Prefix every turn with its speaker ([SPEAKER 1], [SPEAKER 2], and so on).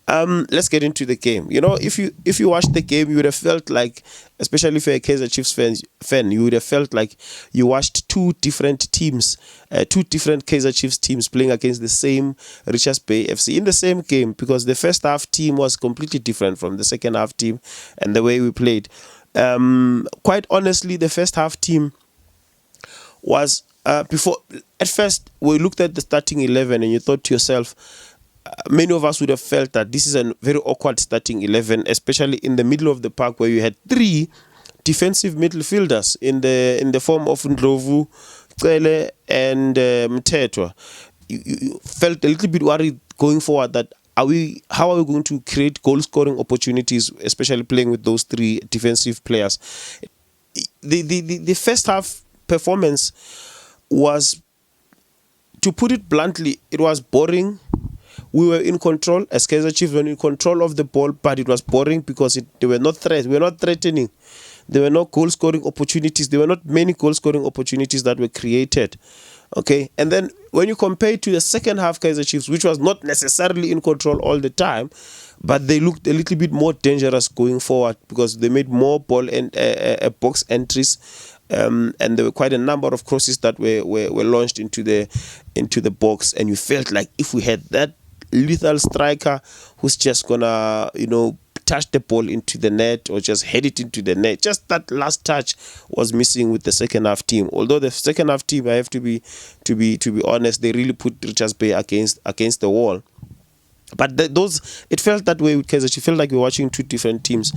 [SPEAKER 1] Let's get into the game. If you watched the game, you would have felt like, especially if you're a Kaizer Chiefs fan, you would have felt like you watched two different teams, two different Kaizer Chiefs teams playing against the same Richards Bay FC in the same game, because the first half team was completely different from the second half team and the way we played. Quite honestly, the first half team was before. At first, we looked at the starting 11 and you thought to yourself, many of us would have felt that this is a very awkward starting 11, especially in the middle of the park where you had three defensive midfielders in the form of Ndlovu, Cele, and Mtetwa. You felt a little bit worried going forward that how are we going to create goal scoring opportunities, especially playing with those three defensive players. The first half performance was, to put it bluntly, it was boring. We were in control, as Kaizer Chiefs were in control of the ball, but it was boring because they were not threats. We were not threatening. There were no goal scoring opportunities. There were not many goal scoring opportunities that were created. Okay, and then when you compare it to the second half Kaizer Chiefs, which was not necessarily in control all the time, but they looked a little bit more dangerous going forward because they made more ball and box entries. And there were quite a number of crosses that were launched into the box, and you felt like if we had that lethal striker who's just gonna touch the ball into the net or just head it into the net, just that last touch was missing with the second half team. Although the second half team, I have to be honest, they really put Richards Bay against the wall. But it felt that way with Kaizer Chiefs. It felt like we were watching two different teams.